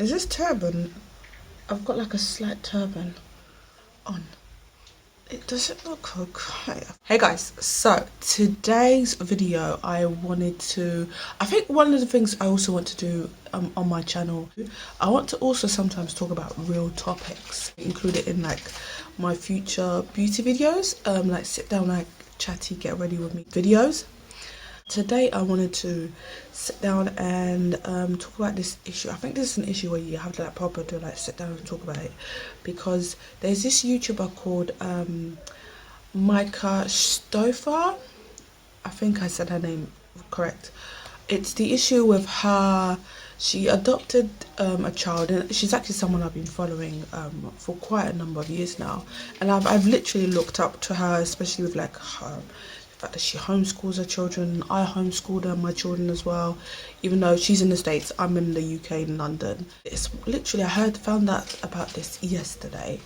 Is this turban? I've got like a slight turban on. It doesn't look okay. Hey guys, so today's video I think one of the things I also want to do on my channel, I want to also sometimes talk about real topics, include it in like my future beauty videos, like sit down, like chatty, get ready with me videos. Today I wanted to sit down and talk about this issue. I think this is an issue where you have to like proper to like sit down and talk about it, because there's this YouTuber called MYKA STAUFFER. I think I said her name correct. It's the issue with her. She adopted a child, and she's actually someone I've been following for quite a number of years now, and I've literally looked up to her, especially with like her fact that she homeschools her children. I homeschooled her, my children as well, even though she's in the States, I'm in the UK in London. It's literally, I found out about this yesterday,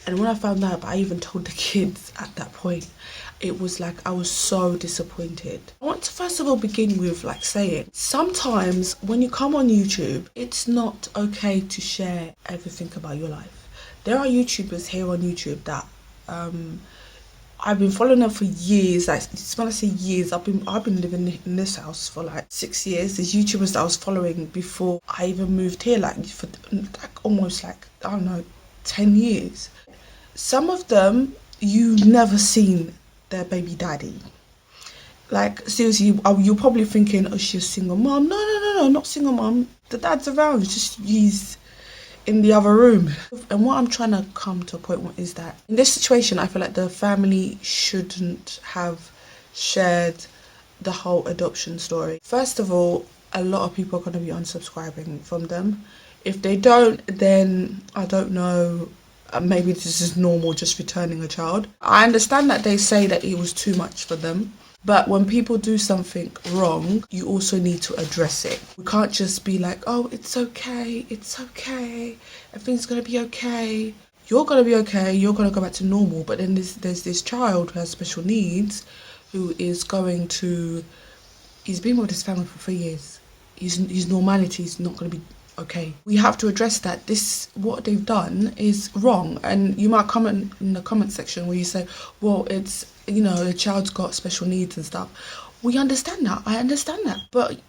and when I found out, I even told the kids at that point. It was like I was so disappointed. I want to first of all begin with like saying, sometimes when you come on YouTube, it's not okay to share everything about your life. There are YouTubers here on YouTube that I've been following them for years. Like, when I say years, I've been living in this house for like 6 years. There's YouTubers that I was following before I even moved here, like for like almost like, I don't know, 10 years. Some of them you've never seen their baby daddy. Like, seriously, you're probably thinking, oh, she's a single mom. No, not single mom. The dad's around, it's just he's in the other room. And what I'm trying to come to a point with is that in this situation, I feel like the family shouldn't have shared the whole adoption story. First of all, a lot of people are going to be unsubscribing from them. If they don't, then I don't know, maybe this is normal, just returning a child. I understand that they say that it was too much for them, but when people do something wrong, you also need to address it. We can't just be like, oh, it's okay, everything's gonna be okay. You're gonna be okay, you're gonna go back to normal. But then there's this child who has special needs, who is going to, he's been with his family for 3 years. His normality is not gonna be okay. We have to address that what they've done is wrong. And you might comment in the comment section where you say, well, it's, you know, the child's got special needs and stuff. We understand that, I understand that, but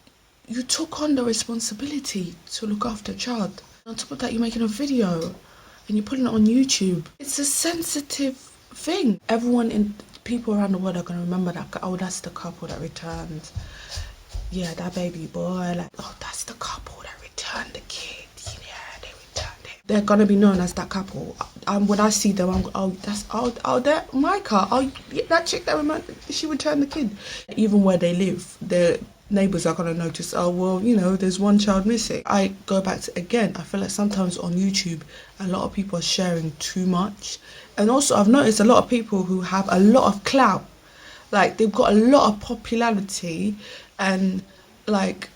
you took on the responsibility to look after a child. On top of that, you're making a video and you're putting it on YouTube. It's a sensitive thing. People around the world are going to remember that, oh, that's the couple that returned, yeah, that baby boy, like, oh, that's the couple that returned the kid, yeah, they returned it. They're gonna be known as that couple. When I see them, that MYKA, oh, yeah, that chick that she returned the kid. Even where they live, their neighbours are gonna notice, oh, well, you know, there's one child missing. I go back to, again, I feel like sometimes on YouTube, a lot of people are sharing too much. And also, I've noticed a lot of people who have a lot of clout, like they've got a lot of popularity, and like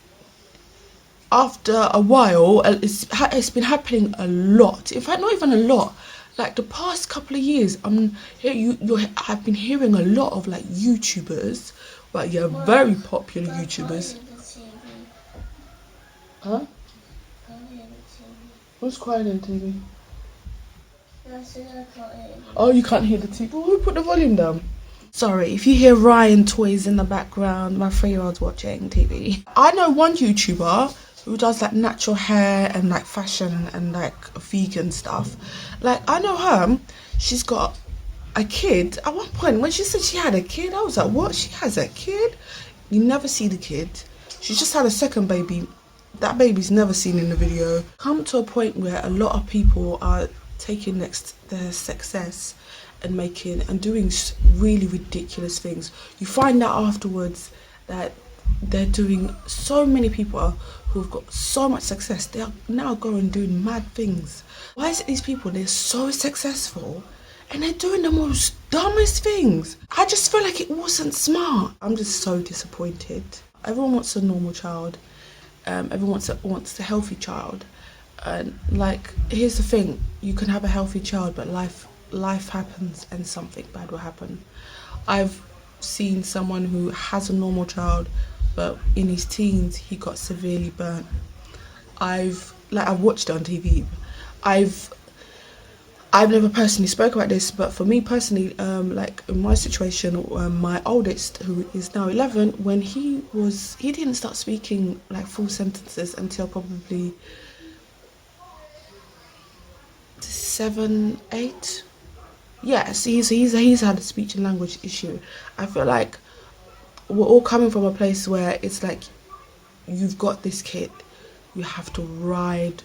after a while, it's been happening a lot. In fact, not even a lot. Like the past couple of years, I've been hearing a lot of like YouTubers, but yeah, very popular YouTubers. Huh? Who's crying on TV? Oh, you can't hear the TV. Well, who put the volume down? Sorry, if you hear Ryan toys in the background, my 3-year-old's watching TV. I know one YouTuber who does like natural hair and like fashion and like vegan stuff. Like, I know her, she's got a kid. At one point, when she said she had a kid, I was like, what? She has a kid? You never see the kid. She just had a second baby. That baby's never seen in the video. Come to a point where a lot of people are taking their success and doing really ridiculous things. You find out afterwards that they're doing, so many people who've got so much success, they are now going doing mad things. Why is it these people, they're so successful and they're doing the most dumbest things? I just feel like it wasn't smart. I'm just so disappointed. Everyone wants a normal child. Everyone wants a healthy child. And like, here's the thing, you can have a healthy child, but life happens and something bad will happen. I've seen someone who has a normal child, but in his teens he got severely burnt. I've like I've watched it on TV. I've never personally spoke about this, but for me personally, like in my situation, my oldest, who is now 11, when he didn't start speaking like full sentences until probably 7, 8. Yes, he's had a speech and language issue. I feel like we're all coming from a place where it's like you've got this kid, you have to ride,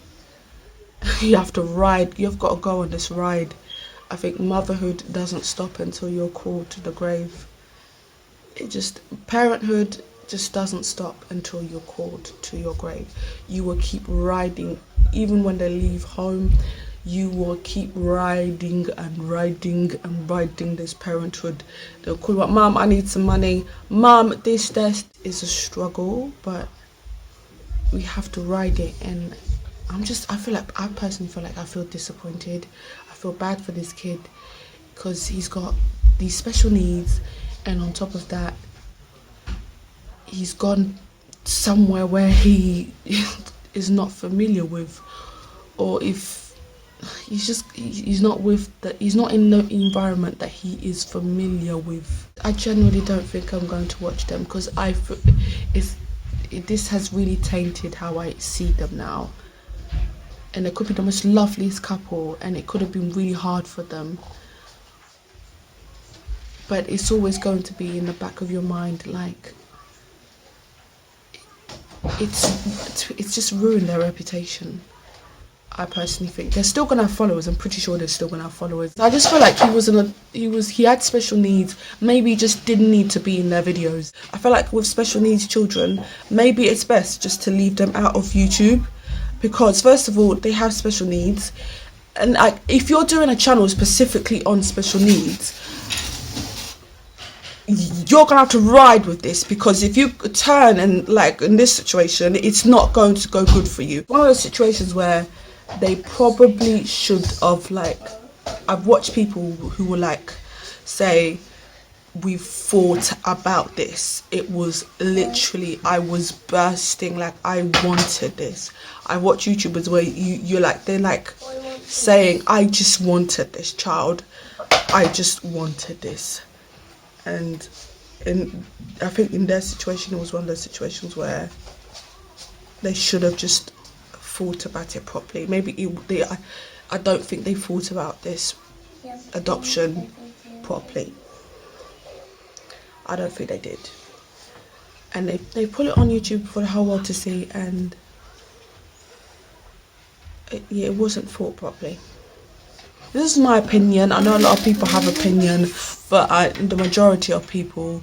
you've got to go on this ride. I think motherhood doesn't stop until you're called to the grave. Parenthood just doesn't stop until you're called to your grave. You will keep riding, even when they leave home. You will keep riding and riding and riding this parenthood. They'll call you up, Mom, I need some money. Mom, this is a struggle, but we have to ride it. And I personally feel like I feel disappointed. I feel bad for this kid because he's got these special needs, and on top of that, he's gone somewhere where he is not familiar with, or if he's not in the environment that he is familiar with. I genuinely don't think I'm going to watch them because this has really tainted how I see them now. And they could be the most loveliest couple, and it could have been really hard for them. But it's always going to be in the back of your mind, like it's just ruined their reputation. I personally think they're still gonna have followers. I'm pretty sure they're still gonna have followers. I just feel like he had special needs. Maybe he just didn't need to be in their videos. I feel like with special needs children, maybe it's best just to leave them out of YouTube, because first of all, they have special needs, and if you're doing a channel specifically on special needs, you're gonna have to ride with this, because if you turn and like in this situation, it's not going to go good for you. One of those situations where they probably should have, like, I've watched people who were like, say, we fought about this. It was literally, I was bursting, like I wanted this. I watch YouTubers where they're like saying, I just wanted this child. I just wanted this. And I think in their situation, it was one of those situations where they should have just thought about it properly. I don't think they thought about this adoption properly. I don't think they did. And they put it on YouTube for the whole world to see, and it wasn't thought properly. This is my opinion. I know a lot of people have opinion, but the majority of people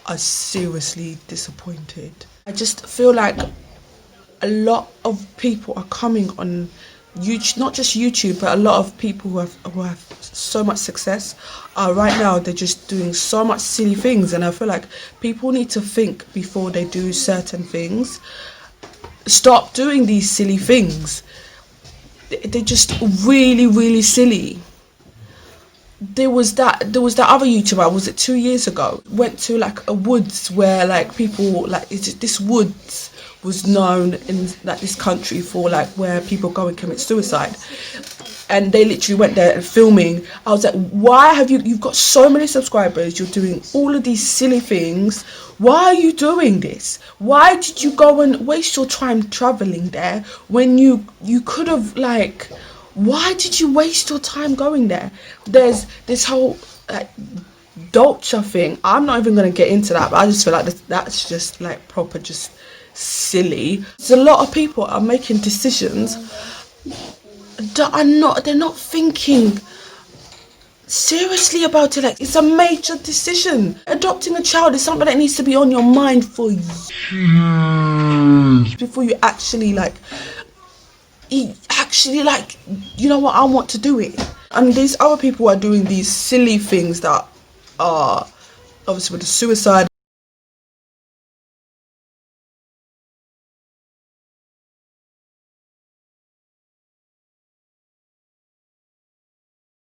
are seriously disappointed. I just feel like a lot of people are coming on YouTube, not just YouTube, but a lot of people who have so much success right now, they're just doing so much silly things, and I feel like people need to think before they do certain things. Stop doing these silly things. They're just really, really silly. There was that other YouTuber, was it 2 years ago, went to like a woods where like people, like this woods was known in like this country for like where people go and commit suicide, and they literally went there and filming. I was like, why have you've got so many subscribers, you're doing all of these silly things, why are you doing this? Why did you go and waste your time traveling there when you could have, like, why did you waste your time going there? There's this whole Dolce thing. I'm not even going to get into that, but I just feel like that's just like proper just silly. So a lot of people are making decisions that they're not thinking seriously about it. Like, it's a major decision. Adopting a child is something that needs to be on your mind for years before you actually you know what, I want to do it. And these other people are doing these silly things that are obviously with the suicide.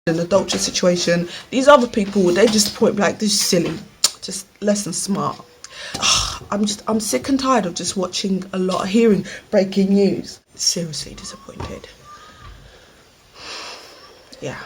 In the Dolce situation, these other people, they just point like, this is silly, just less than smart. I'm sick and tired of just watching a lot, hearing breaking news. Seriously disappointed. Yeah.